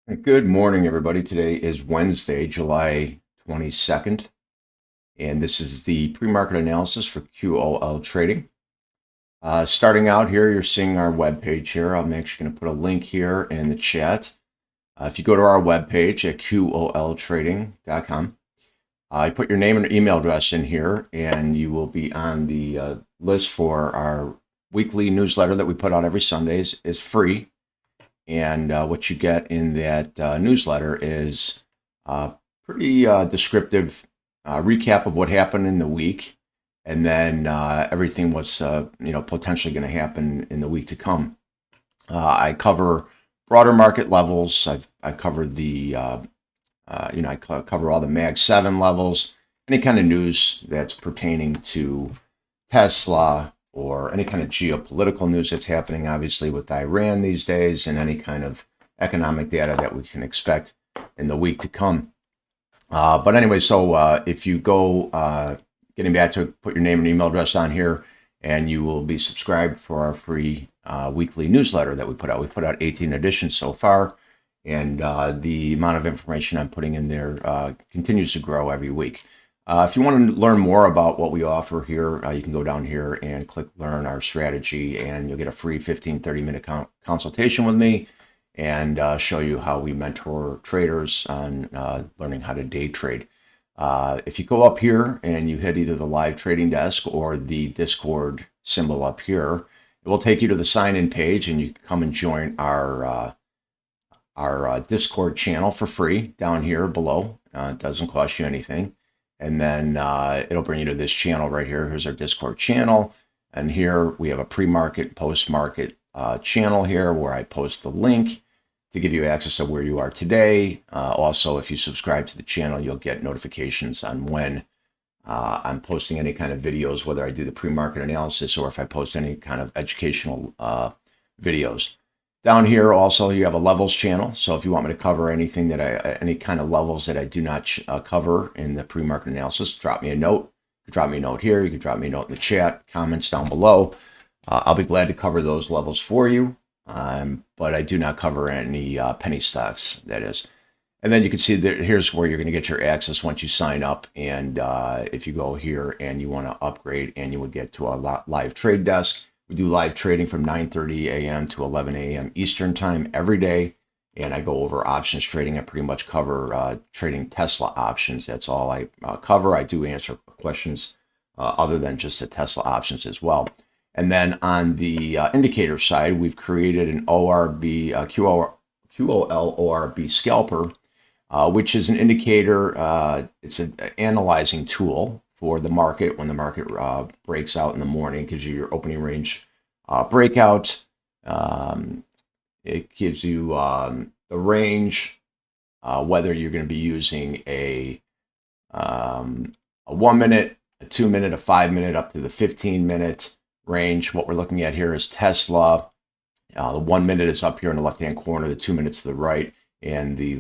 Good morning, everybody. Today is Wednesday, July 22nd, and this is the pre-market analysis for QOL trading. Starting out here, you're seeing our webpage here. I'm actually going to put a link here in the chat. If you go to our webpage at QOLtrading.com, you put your name and email address in here, and you will be on the list for our weekly newsletter that we put out every Sundays. It's free. And what you get in that newsletter is a pretty descriptive recap of what happened in the week, and then everything what's potentially going to happen in the week to come. I cover broader market levels. I covered the I cover all the Mag 7 levels, any kind of news that's pertaining to Tesla, or any kind of geopolitical news that's happening, obviously, with Iran these days, and any kind of economic data that we can expect in the week to come. But anyway, so if you go, getting back to it, put your name and email address on here, and you will be subscribed for our free weekly newsletter that we put out. We put out 18 editions so far, and the amount of information I'm putting in there continues to grow every week. If you want to learn more about what we offer here, you can go down here and click Learn Our Strategy, and you'll get a free 30-minute consultation with me and show you how we mentor traders on learning how to day trade. If you go up here and you hit either the live trading desk or the Discord symbol up here, it will take you to the sign-in page, and you can come and join our Discord channel for free down here below. It doesn't cost you anything. And then it'll bring you to this channel right here. Here's our Discord channel. And here we have a pre-market, post-market channel here where I post the link to give you access to where you are today. Also, if you subscribe to the channel, you'll get notifications on when I'm posting any kind of videos, whether I do the pre-market analysis or if I post any kind of educational videos. Down here also you have a levels channel, so if you want me to cover anything any kind of levels that I do not cover in the pre-market analysis, drop me a note. You can drop me a note here, you can drop me a note in the chat, comments down below. I'll be glad to cover those levels for you, but I do not cover any penny stocks, that is. And then you can see that here's where you're going to get your access once you sign up, and if you go here and you want to upgrade, and you would get to a live trade desk. We do live trading from 9:30 a.m. to 11 a.m. Eastern time every day, and I go over options trading. I pretty much cover trading Tesla options. That's all I cover. I do answer questions other than just the Tesla options as well. And then on the indicator side, we've created an QOL ORB Scalper, which is an indicator. It's an analyzing tool for the market when the market breaks out in the morning. It gives you your opening range breakout. It gives you the range, whether you're going to be using a 1 minute, a 2 minute, a 5 minute, up to the 15-minute range. What we're looking at here is Tesla. The 1 minute is up here in the left-hand corner, the 2 minutes to the right, and the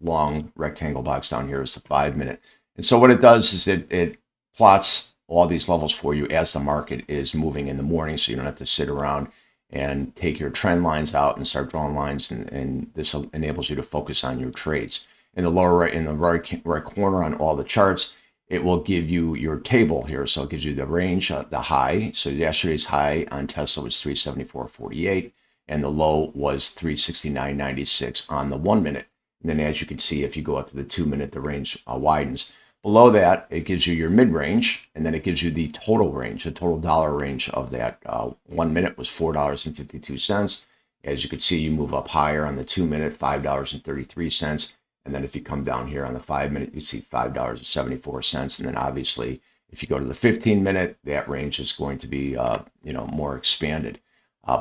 long rectangle box down here is the 5 minute. And so what it does is it plots all these levels for you as the market is moving in the morning, so you don't have to sit around and take your trend lines out and start drawing lines, and this enables you to focus on your trades. In the lower right, in the right corner on all the charts, it will give you your table here. So it gives you the range, the high. So yesterday's high on Tesla was 374.48, and the low was 369.96 on the 1 minute. And then as you can see, if you go up to the 2 minute, the range widens. Below that, it gives you your mid-range, and then it gives you the total range. The total dollar range of that 1 minute was $4.52. As you can see, you move up higher on the 2 minute, $5.33. And then if you come down here on the 5 minute, you see $5.74. And then obviously, if you go to the 15 minute, that range is going to be more expanded.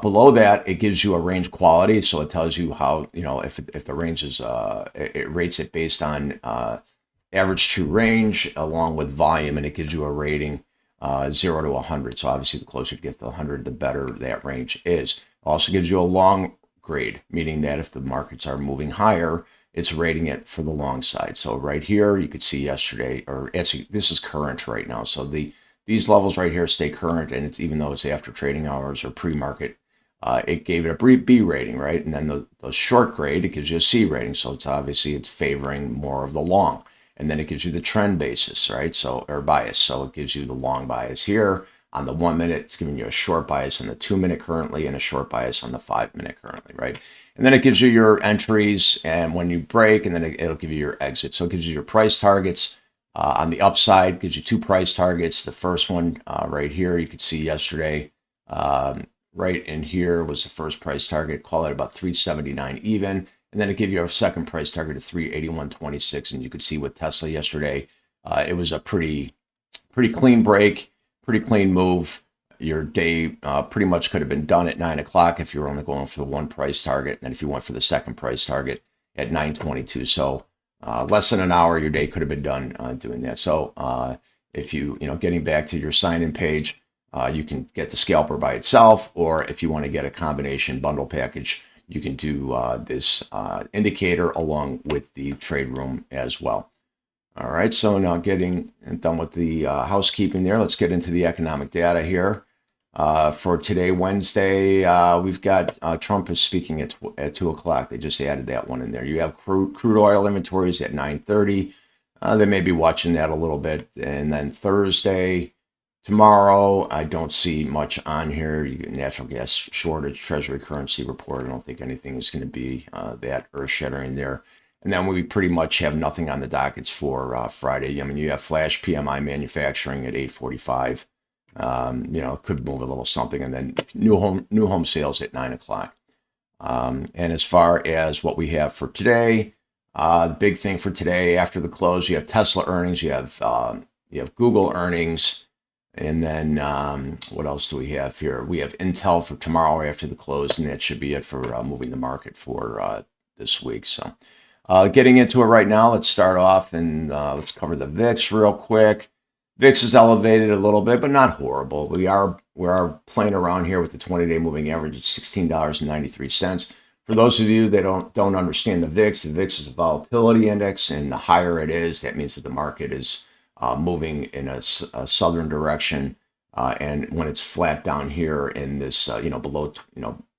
Below that, it gives you a range quality. So it tells you how, if the range is, it rates it based on average true range along with volume, and it gives you a rating 0 to 100. So obviously, the closer you get to 100, the better that range is. Also gives you a long grade, meaning that if the markets are moving higher, it's rating it for the long side. So right here, you could see yesterday, or actually, this is current right now. So these levels right here stay current, and it's even though it's after trading hours or pre-market, it gave it a B rating, right? And then the short grade, it gives you a C rating. So it's obviously it's favoring more of the long. And then it gives you the trend basis, right? So, or bias. So it gives you the long bias here. On the 1 minute, it's giving you a short bias on the 2 minute currently and a short bias on the 5 minute currently, right? And then it gives you your entries and when you break, and then it'll give you your exit. So it gives you your price targets. On the upside, gives you 2 price targets. The first one right here, you could see yesterday, right in here was the first price target, call it about 379 even. And then it gave you a second price target of 381.26. And you could see with Tesla yesterday, it was a pretty clean break, pretty clean move. Your day pretty much could have been done at 9 o'clock if you were only going for the 1 price target. And then if you went for the second price target at 9:22. So less than an hour, your day could have been done doing that. So if getting back to your sign-in page, you can get the scalper by itself, or if you want to get a combination bundle package, you can do this indicator along with the trade room as well. All right, so now getting done with the housekeeping there, let's get into the economic data here. For today, Wednesday, we've got Trump is speaking at 2 o'clock. They just added that one in there. You have crude oil inventories at 9:30. They may be watching that a little bit. And then Thursday, tomorrow, I don't see much on here. You get natural gas shortage, treasury currency report. I don't think anything is going to be that earth-shattering there. And then we pretty much have nothing on the dockets for Friday. I mean, you have flash PMI manufacturing at 8:45. Could move a little something, and then new home sales at 9 o'clock. And as far as what we have for today, the big thing for today after the close, you have Tesla earnings, you have Google earnings. And then what else do we have here? We have Intel for tomorrow after the close, and that should be it for moving the market for this week. So getting into it right now, let's start off and let's cover the VIX real quick. VIX is elevated a little bit, but not horrible. We are playing around here with the 20-day moving average at $16.93. For those of you that don't understand the VIX is a volatility index, and the higher it is, that means that the market is moving in a southern direction, and when it's flat down here in this, below,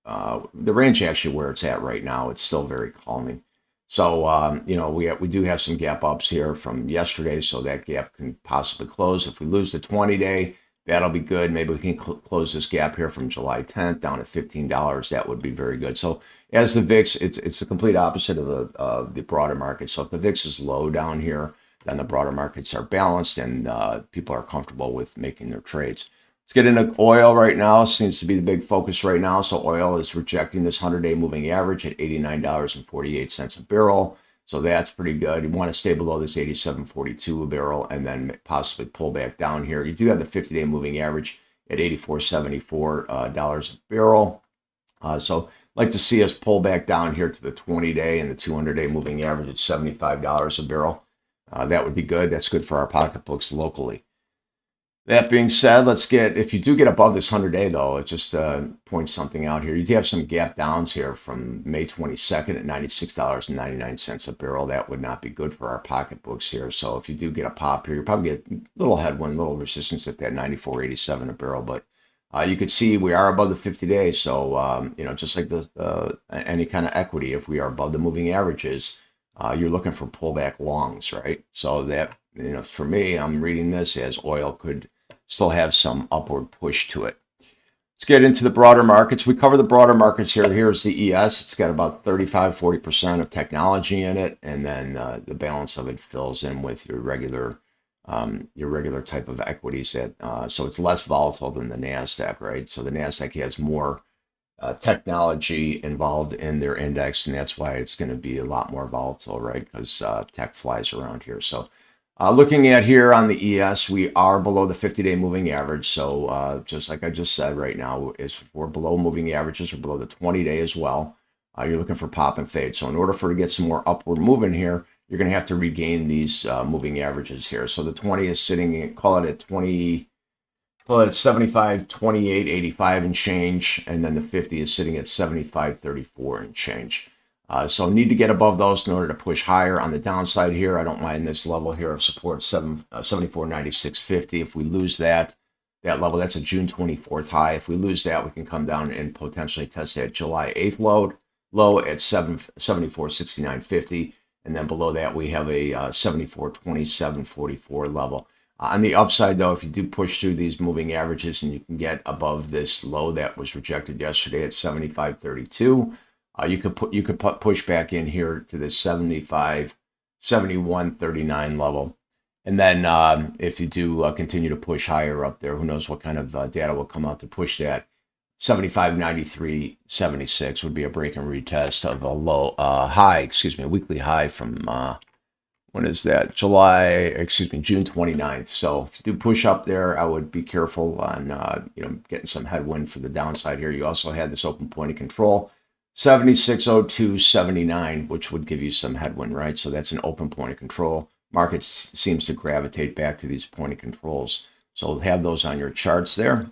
the range actually where it's at right now, it's still very calming. So, we do have some gap ups here from yesterday, so that gap can possibly close. If we lose the 20-day, that'll be good. Maybe we can close this gap here from July 10th down to $15. That would be very good. So as the VIX, it's the complete opposite of the broader market. So if the VIX is low down here, then the broader markets are balanced and people are comfortable with making their trades. Let's get into oil right now. Seems to be the big focus right now. So oil is rejecting this 100-day moving average at $89.48 a barrel. So that's pretty good. You want to stay below this 87.42 a barrel and then possibly pull back down here. You do have the 50-day moving average at $84.74 a barrel. So I'd like to see us pull back down here to the 20-day and the 200-day moving average at $75 a barrel. That would be good. That's good for our pocketbooks locally. That being said, if you do get above this 100-day though, it just points something out here. You do have some gap downs here from May 22nd at $96.99 a barrel. That would not be good for our pocketbooks here. So if you do get a pop here, you probably get a little headwind, little resistance at that $94.87 a barrel. But you could see we are above the 50-day. So, just like any kind of equity, if we are above the moving averages, you're looking for pullback longs, right? So that, for me, I'm reading this as oil could still have some upward push to it. Let's get into the broader markets. We cover the broader markets here. Here's the ES. It's got about 35-40% of technology in it, and then the balance of it fills in with your regular type of equities. So it's less volatile than the Nasdaq, right? So the Nasdaq has more technology involved in their index, and that's why it's going to be a lot more volatile, right? Because tech flies around here. So looking at here on the ES, we are below the 50-day moving average. So just like I just said right now, we're below moving averages, we're below the 20-day as well. You're looking for pop and fade. So in order for to get some more upward movement here, you're going to have to regain these moving averages here. So the 20 is sitting, call it at 20, call it 75, 28, 85 and change. And then the 50 is sitting at 75, 34 and change. So need to get above those in order to push higher. On the downside here, I don't mind this level here of support, 74.9650. If we lose that, that level. That's a June 24th high. If we lose that, we can come down and potentially test that July 8th low at 74.6950. And then below that, we have a 74.2744 level. On the upside, though, if you do push through these moving averages and you can get above this low that was rejected yesterday at 75.32, you could push back in here to this 71.39 level. And then if you do continue to push higher up there, who knows what kind of data will come out to push that. 75.93.76 would be a break and retest of a a weekly high from when is that? June 29th. So if you do push up there, I would be careful on getting some headwind for the downside here. You also had this open point of control, 76.0279, which would give you some headwind, right? So that's an open point of control. Market seems to gravitate back to these point of controls. So have those on your charts there.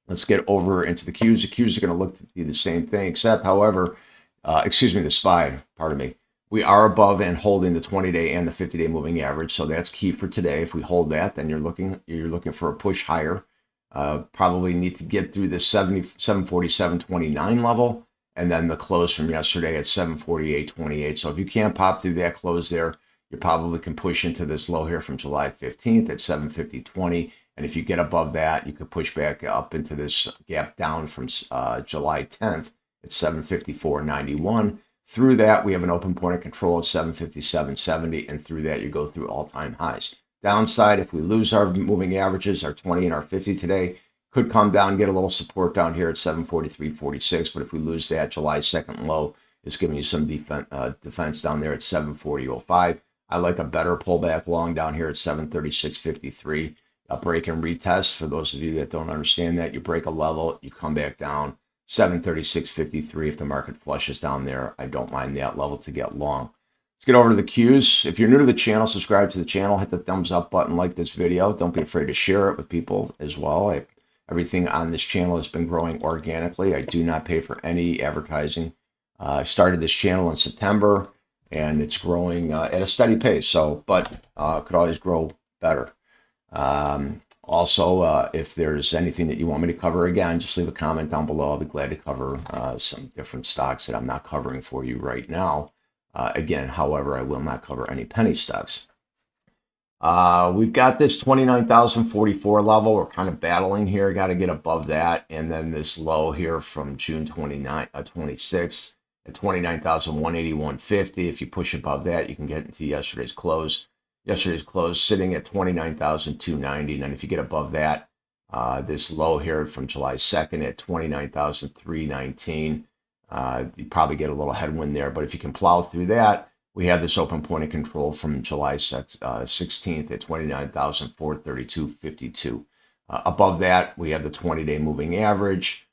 Let's get over into the Qs. The Qs are going to look to be the same thing, except, however, the SPY, pardon me. We are above and holding the 20-day and the 50-day moving average, so that's key for today. If we hold that, then you're looking for a push higher. Probably need to get through this 747.29 level, and then the close from yesterday at 748.28. So if you can't pop through that close there, you probably can push into this low here from July 15th at 750.20. And if you get above that, you could push back up into this gap down from July 10th at 754.91. Through that, we have an open point of control at 757.70. And through that, you go through all-time highs. Downside, if we lose our moving averages, our 20 and our 50 today, could come down, get a little support down here at 743.46. But if we lose that, July 2nd low is giving you some defense down there at 740.05. I like a better pullback long down here at 736.53. A break and retest. For those of you that don't understand that, you break a level, you come back down 736.53. If the market flushes down there, I don't mind that level to get long. Let's get over to the Qs. If you're new to the channel, subscribe to the channel, hit the thumbs up button, like this video. Don't be afraid to share it with people as well. Everything on this channel has been growing organically. I do not pay for any advertising. I started this channel in September, and it's growing at a steady pace. So, but could always grow better. Also, if there's anything that you want me to cover, again, just leave a comment down below. I'll be glad to cover some different stocks that I'm not covering for you right now. Again, however, I will not cover any penny stocks. We've got this 29,044 level. We're kind of battling here. Got to get above that. And then this low here from June 26th at 29,181.50. If you push above that, you can get into yesterday's close. Yesterday's close sitting at 29,290. And then if you get above that, this low here from July 2nd at 29,319, you probably get a little headwind there. But if you can plow through that, we have this open point of control from July 16th at 29,432.52. Above that, we have the 20-day moving average.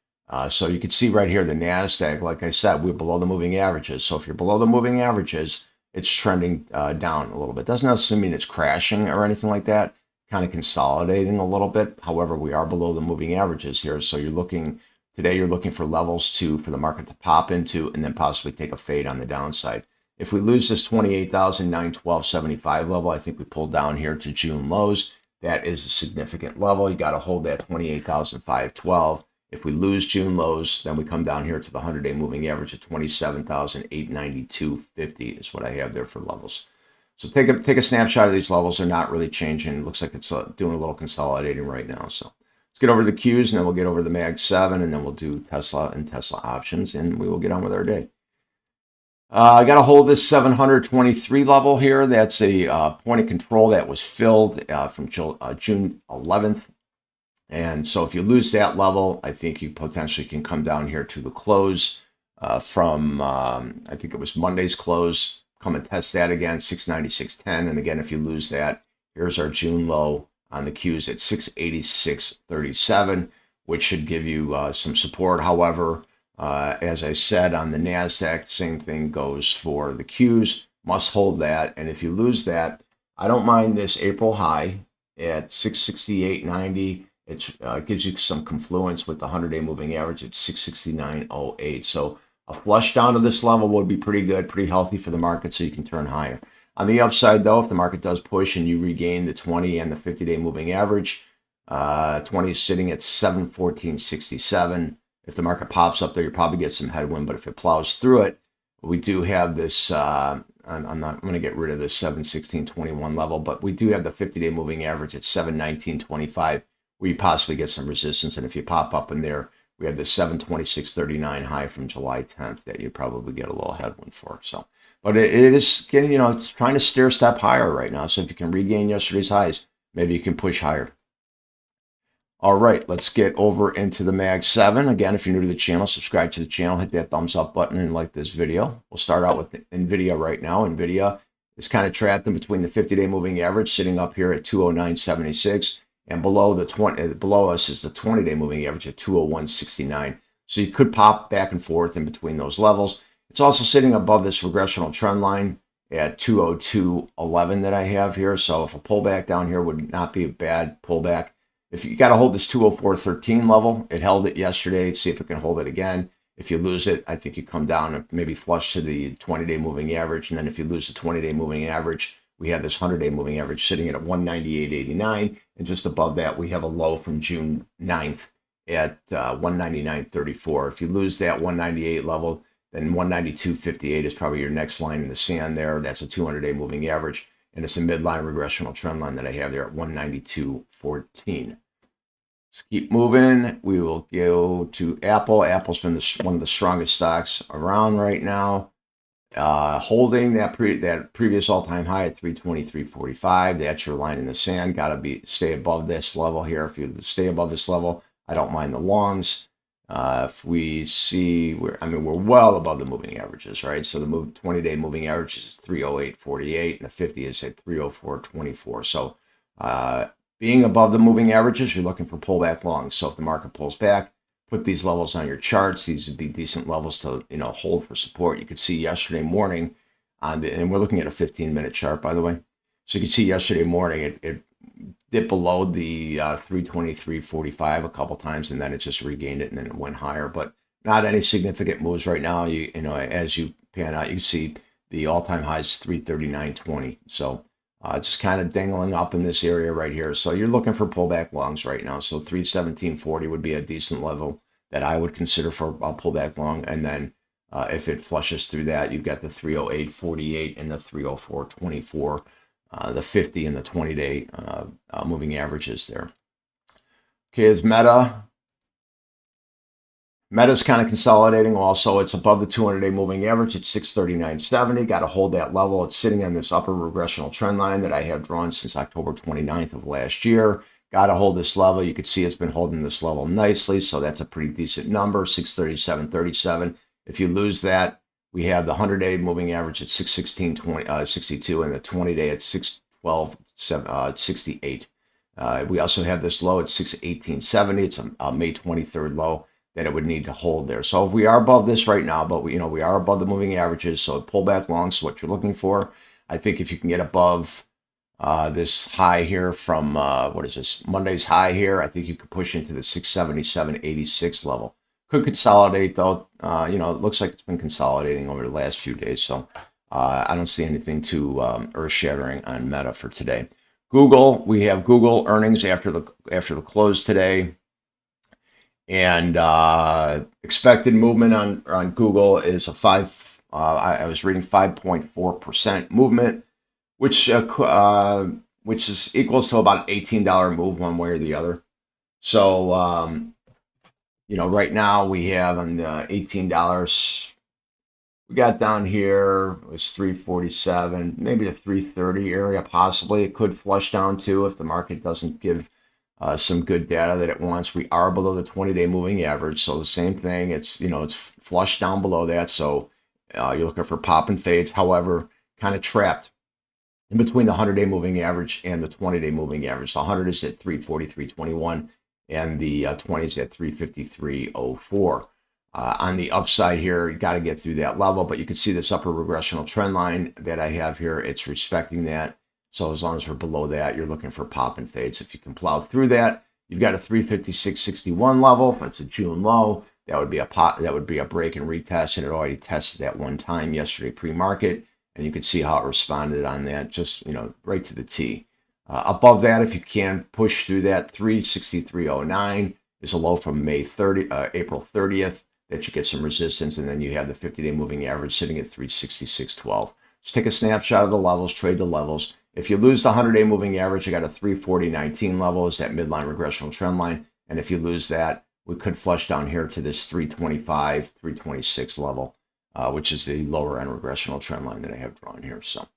So you can see right here, the Nasdaq, like I said, we're below the moving averages. So if you're below the moving averages, it's trending down a little bit. Doesn't necessarily mean it's crashing or anything like that. Kind of consolidating a little bit. However, we are below the moving averages here. So you're looking for levels for the market to pop into and then possibly take a fade on the downside. If we lose this 28,912.75 level, I think we pull down here to June lows. That is a significant level. You got to hold that 28,512. If we lose June lows, then we come down here to the 100-day moving average of 27,892.50 is what I have there for levels. So take a snapshot of these levels. They're not really changing. It looks like it's doing a little consolidating right now. So let's get over to the Qs, and then we'll get over to the Mag 7, and then we'll do Tesla and Tesla options, and we will get on with our day. I got to hold this 723 level here. That's a point of control that was filled from June 11th. And so if you lose that level, I think you potentially can come down here to the close from, I think it was Monday's close. Come and test that again, 696.10. And again, if you lose that, here's our June low on the Qs at 686.37, which should give you some support. However, as I said on the Nasdaq, same thing goes for the Qs. Must hold that. And if you lose that, I don't mind this April high at 668.90. It gives you some confluence with the 100-day moving average at 669.08. So a flush down to this level would be pretty good, pretty healthy for the market, so you can turn higher. On the upside, though, if the market does push and you regain the 20 and the 50-day moving average, 20 is sitting at 714.67. If the market pops up there, you probably get some headwind, but if it plows through it, we do have this, I'm going to get rid of this 716.21 level, but we do have the 50-day moving average at 719.25, where you possibly get some resistance. And if you pop up in there, we have the 726.39 high from July 10th that you probably get a little headwind for. So, but it is getting, it's trying to stair step higher right now. So if you can regain yesterday's highs, maybe you can push higher. All right, let's get over into the Mag 7. Again, if you're new to the channel, subscribe to the channel, hit that thumbs up button and like this video. We'll start out with NVIDIA right now. NVIDIA is kind of trapped in between the 50-day moving average, sitting up here at 209.76, and below us is the 20-day moving average at 201.69. So you could pop back and forth in between those levels. It's also sitting above this regressional trend line at 202.11 that I have here. So if a pullback down here would not be a bad pullback. If you got to hold this 204.13 level, it held it yesterday. See if it can hold it again. If you lose it, I think you come down and maybe flush to the 20-day moving average. And then if you lose the 20-day moving average, we have this 100-day moving average sitting at 198.89. And just above that, we have a low from June 9th at 199.34. If you lose that 198 level, then 192.58 is probably your next line in the sand there. That's a 200-day moving average. And it's a midline regressional trend line that I have there at 192.14. Let's keep moving. We will go to Apple. Apple's been one of the strongest stocks around right now. Holding that previous all-time high at 323.45. That's your line in the sand. Got to stay above this level here. If you stay above this level, I don't mind the longs. If we see, we're well above the moving averages, right? So the 20-day moving average is 308.48, and the 50 is at 304.24. So being above the moving averages, you're looking for pullback longs. So if the market pulls back, put these levels on your charts. These would be decent levels to hold for support. You could see yesterday morning and we're looking at a 15-minute chart, by the way. So you can see yesterday morning it dipped below the 323.45 a couple times, and then it just regained it and then it went higher. But not any significant moves right now. As you pan out, you see the all-time high is 339.20. So just kind of dangling up in this area right here. So you're looking for pullback longs right now. So 317.40 would be a decent level that I would consider for a pullback long. And then if it flushes through that, you've got the 308.48 and the 304.24. The 50 and the 20-day moving averages there. Okay, is Meta. Meta's kind of consolidating also. It's above the 200-day moving average at 639.70. Got to hold that level. It's sitting on this upper regressional trend line that I have drawn since October 29th of last year. Got to hold this level. You can see it's been holding this level nicely, so that's a pretty decent number, 637.37. If you lose that, we have the 100-day moving average at 616.62 and the 20-day at 612.68. We also have this low at 618.70. It's a May 23rd low that it would need to hold there. So if we are above this right now, but we are above the moving averages, so pullback longs is what you're looking for. I think if you can get above this high here from Monday's high here, I think you could push into the 677.86 level. Could consolidate though. It looks like it's been consolidating over the last few days. So I don't see anything too earth-shattering on Meta for today. Google, we have Google earnings after the close today, and expected movement on Google is I was reading 5.4% movement, which is equals to about an $18 move one way or the other. So right now we have on the $18, we got down here, it was 347, maybe the 330 area possibly. It could flush down too if the market doesn't give some good data that it wants. We are below the 20-day moving average, so the same thing. It's it's flushed down below that, so you're looking for pop and fades. However, kind of trapped in between the 100-day moving average and the 20-day moving average. The 100 is at 343.21. And the 20 is at 353.04. On the upside here, you got to get through that level, but you can see this upper regressional trend line that I have here. It's respecting that. So as long as we're below that, you're looking for pop and fades. If you can plow through that, you've got a 356.61 level. If it's a June low, that would be a break and retest, and it already tested that one time yesterday pre-market, and you can see how it responded on that, just right to the T. Above that, if you can push through that, 363.09 is a low from April 30th that you get some resistance, and then you have the 50-day moving average sitting at 366.12. Just take a snapshot of the levels, trade the levels. If you lose the 100-day moving average, you got a 340.19 level is that midline regressional trend line, and if you lose that, we could flush down here to this 325, 326 level, which is the lower end regressional trend line that I have drawn here. So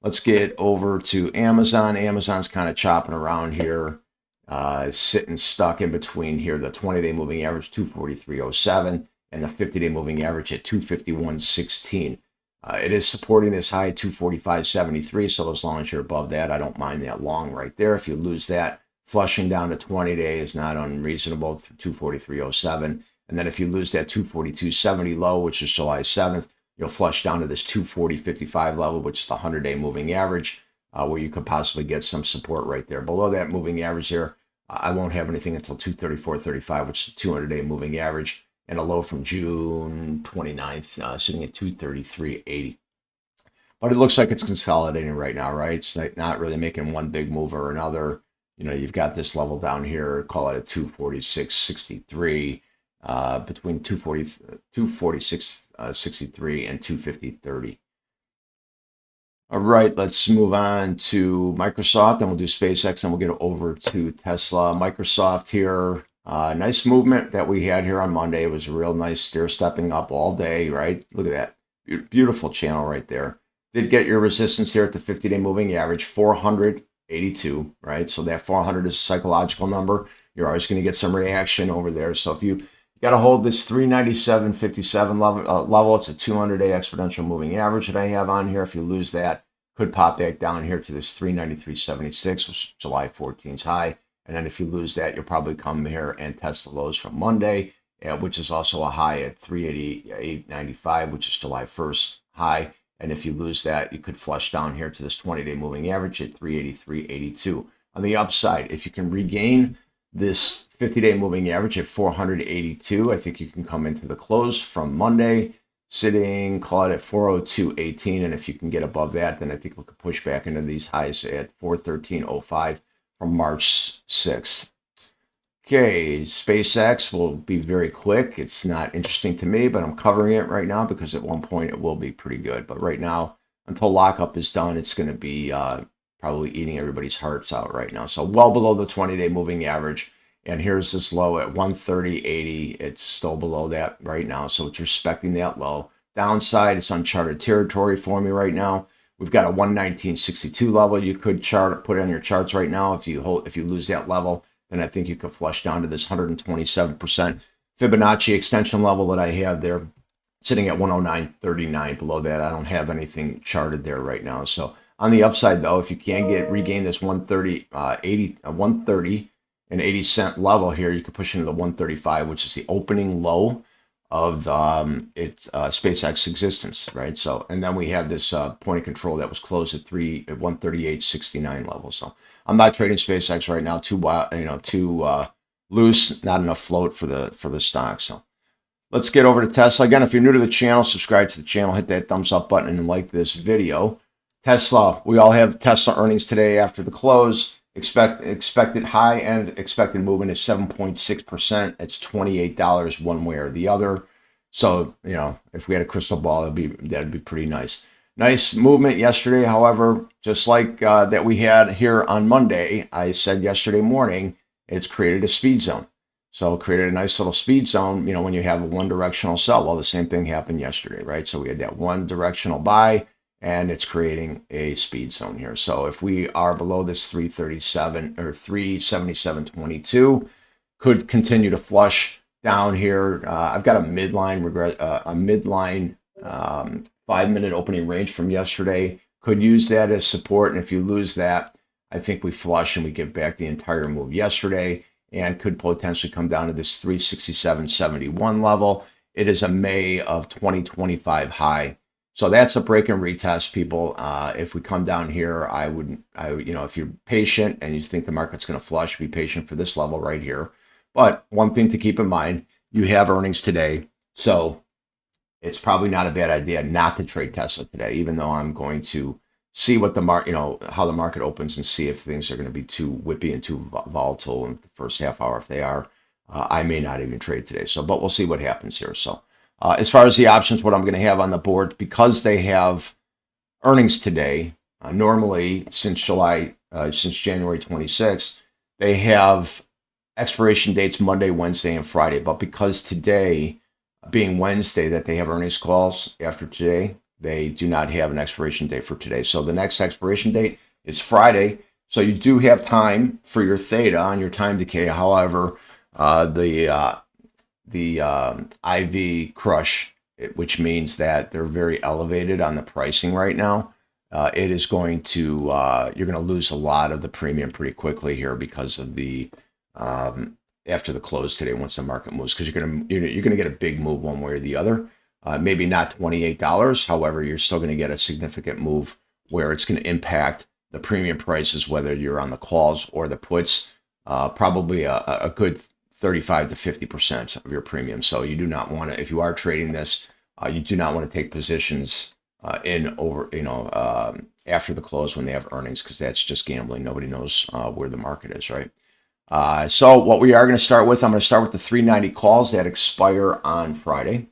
let's get over to Amazon. Amazon's kind of chopping around here, sitting stuck in between here, the 20-day moving average 243.07 and the 50-day moving average at 251.16. It is supporting this high 245.73, so as long as you're above that, I don't mind that long right there. If you lose that, flushing down to 20-day is not unreasonable, 243.07. And then if you lose that 242.70 low, which is July 7th, you'll flush down to this 240.55 level, which is the 100-day moving average, where you could possibly get some support right there. Below that moving average here, I won't have anything until 234.35, which is the 200-day moving average, and a low from June 29th, sitting at 233.80. But it looks like it's consolidating right now, right? It's not really making one big move or another. You know, you've got this level down here, call it a 246.63, between 246.63 and 250.30. All right, let's move on to Microsoft, and we'll do SpaceX, and we'll get over to Tesla. Microsoft here, nice movement that we had here on Monday. It was a real nice stair-stepping up all day, right? Look at that. Beautiful channel right there. Did get your resistance here at the 50-day moving average, 482, right? So that 400 is a psychological number. You're always going to get some reaction over there. So if you got to hold this 397.57 level, it's a 200-day exponential moving average that I have on here. If you lose that, could pop back down here to this 393.76, which is July 14th's high. And then if you lose that, you'll probably come here and test the lows from Monday, which is also a high at 388.95, which is July 1st high. And if you lose that, you could flush down here to this 20-day moving average at 383.82. On the upside, if you can regain this 50-day moving average at 482, I think you can come into the close from Monday, sitting, call it at 402.18. And if you can get above that, then I think we could push back into these highs at 413.05 from March 6th. Okay, SpaceX will be very quick. It's not interesting to me, but I'm covering it right now because at one point it will be pretty good. But right now, until lockup is done, it's going to be probably eating everybody's hearts out right now. So well below the 20-day moving average. And here's this low at 130.80. It's still below that right now. So it's respecting that low. Downside, it's uncharted territory for me right now. We've got a 119.62 level. You could put it on your charts right now. If you lose that level, then I think you could flush down to this 127% Fibonacci extension level that I have there, sitting at 109.39. Below that, I don't have anything charted there right now. So on the upside, though, if you can regain this 130.80 level here, you could push into the 135, which is the opening low of SpaceX existence, right? So, and then we have this point of control that was closed at 138.69 level. So I'm not trading SpaceX right now. Too loose, not enough float for the stock. So let's get over to Tesla. Again, if you're new to the channel, subscribe to the channel, hit that thumbs up button, and like this video. Tesla, we all have Tesla earnings today after the close. Expected high and expected movement is 7.6%. It's $28 one way or the other. So, you know, if we had a crystal ball, that'd be pretty nice. Nice movement yesterday. However, just like that we had here on Monday, I said yesterday morning, it's created a speed zone. So it created a nice little speed zone, you know, when you have a one directional sell. Well, the same thing happened yesterday, right? So we had that one directional buy, and it's creating a speed zone here. So if we are below this 337 or 377.22, could continue to flush down here. I've got a midline 5-minute opening range from yesterday. Could use that as support, and if you lose that, I think we flush and we give back the entire move yesterday, and could potentially come down to this 367.71 level. It is a May of 2025 high. So that's a break and retest, people. If we come down here, if you're patient and you think the market's going to flush, be patient for this level right here. But one thing to keep in mind, you have earnings today. So it's probably not a bad idea not to trade Tesla today, even though I'm going to see what the market, how the market opens and see if things are going to be too whippy and too volatile in the first half hour. If they are, I may not even trade today. So, but we'll see what happens here. So, as far as the options, what I'm going to have on the board, because they have earnings today, normally since January 26th, they have expiration dates Monday, Wednesday, and Friday. But because today being Wednesday that they have earnings calls after today, they do not have an expiration date for today. So the next expiration date is Friday. So you do have time for your theta on your time decay. However, the IV crush, which means that they're very elevated on the pricing right now, it is going to, you're going to lose a lot of the premium pretty quickly here because of the, after the close today, once the market moves, because you're going to get a big move one way or the other. Maybe not $28. However, you're still going to get a significant move where it's going to impact the premium prices, whether you're on the calls or the puts, probably a good 35 to 50% of your premium. So you do not want to, if you are trading this, you do not want to take positions after the close when they have earnings, because that's just gambling. Nobody knows where the market is, right? So what we are going to start with, I'm going to start with the 390 calls that expire on Friday.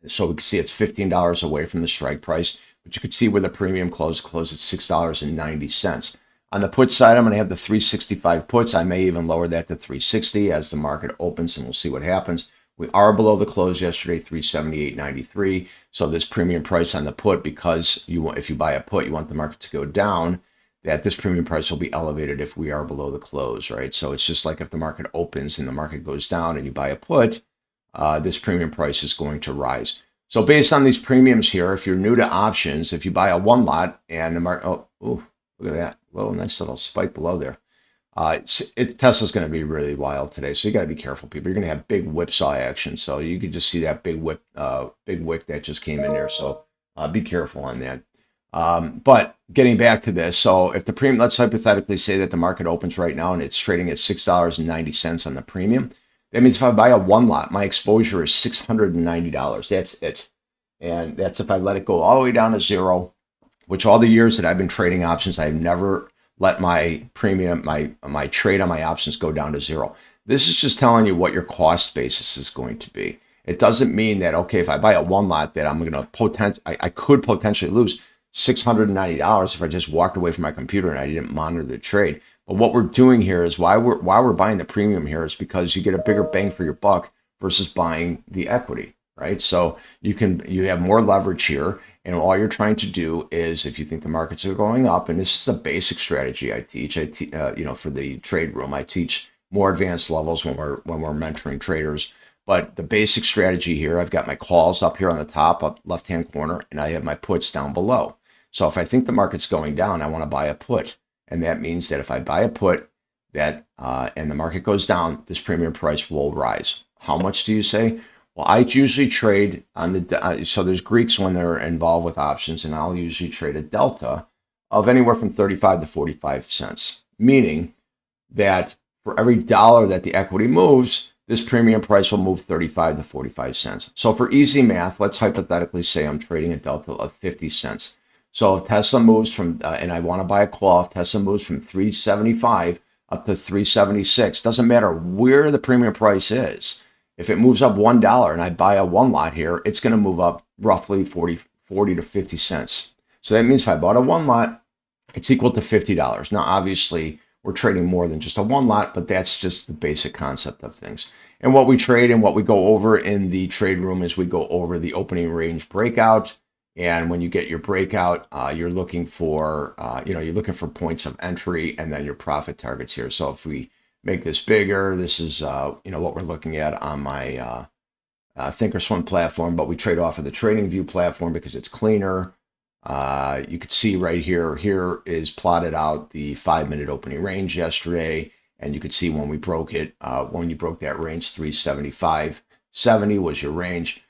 So we can see it's $15 away from the strike price, but you can see where the premium closed at $6.90. On the put side, I'm going to have the 365 puts. I may even lower that to 360 as the market opens, and we'll see what happens. We are below the close yesterday, 378.93. So this premium price on the put, because if you buy a put, you want the market to go down, that this premium price will be elevated if we are below the close, right? So it's just like if the market opens and the market goes down and you buy a put, this premium price is going to rise. So based on these premiums here, if you're new to options, if you buy a one lot and the market, oh, look at that. Well, nice little spike below there. Tesla's going to be really wild today, so you got to be careful, people. You're going to have big whipsaw action, so you can just see that big wick that just came in there. So be careful on that. But getting back to this, so if the premium, let's hypothetically say that the market opens right now and it's trading at $6.90 on the premium. That means if I buy a one lot, my exposure is $690. That's it. And that's if I let it go all the way down to zero, which all the years that I've been trading options, I've never let my premium, my trade on my options go down to zero. This is just telling you what your cost basis is going to be. It doesn't mean that, okay, if I buy a one lot, that I'm going to I could potentially lose $690 if I just walked away from my computer and I didn't monitor the trade. But what we're doing here is why we're buying the premium here is because you get a bigger bang for your buck versus buying the equity, right? So you have more leverage here, and all you're trying to do is, if you think the markets are going up, and this is the basic strategy I teach. For the trade room, I teach more advanced levels when we're mentoring traders. But the basic strategy here, I've got my calls up here on the top, up left-hand corner, and I have my puts down below. So if I think the market's going down, I want to buy a put. And that means that if I buy a put and the market goes down, this premium price will rise. How much do you say? Well, I usually trade on so there's Greeks when they're involved with options, and I'll usually trade a delta of anywhere from 35 to 45 cents, meaning that for every dollar that the equity moves, this premium price will move 35 to 45 cents. So for easy math, let's hypothetically say I'm trading a delta of 50 cents. So if Tesla moves from, and I want to buy a call, if Tesla moves from 375 up to 376, doesn't matter where the premium price is. If it moves up $1 and I buy a one lot here, it's going to move up roughly 40 to 50 cents. So that means if I bought a one lot, it's equal to $50. Now, obviously, we're trading more than just a one lot, but that's just the basic concept of things. And what we trade and what we go over in the trade room is we go over the opening range breakout. And when you get your breakout, you're looking for, points of entry and then your profit targets here. So if we make this bigger, this is, what we're looking at on my Thinkorswim platform, but we trade off of the TradingView platform because it's cleaner. You could see right here is plotted out the 5-minute opening range yesterday. And you could see when we broke it, when you broke that range, 375.70 was your range.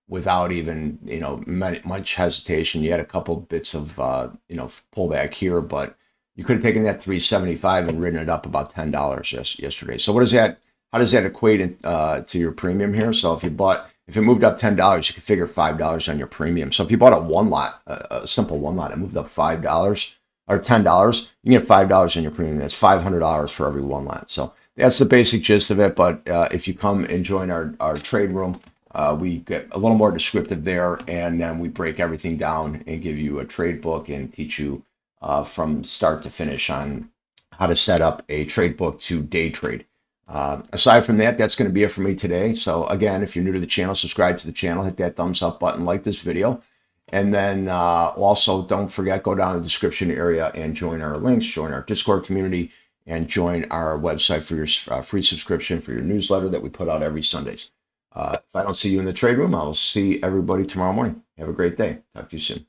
Without even, much hesitation. You had a couple bits of, pullback here, but you could have taken that 375 and ridden it up about $10 yesterday. So how does that equate to your premium here? So if If it moved up $10, you could figure $5 on your premium. So if you bought a one lot, a simple one lot, it moved up $5 or $10, you can get $5 on your premium. That's $500 for every one lot. So that's the basic gist of it. But if you come and join our trade room, we get a little more descriptive there, and then we break everything down and give you a trade book and teach you from start to finish on how to set up a trade book to day trade. Aside from that, that's going to be it for me today. So again, if you're new to the channel, subscribe to the channel, hit that thumbs up button, like this video. And then also don't forget, go down to the description area and join our links, join our Discord community, and join our website for your free subscription for your newsletter that we put out every Sundays. If I don't see you in the trade room, I will see everybody tomorrow morning. Have a great day. Talk to you soon.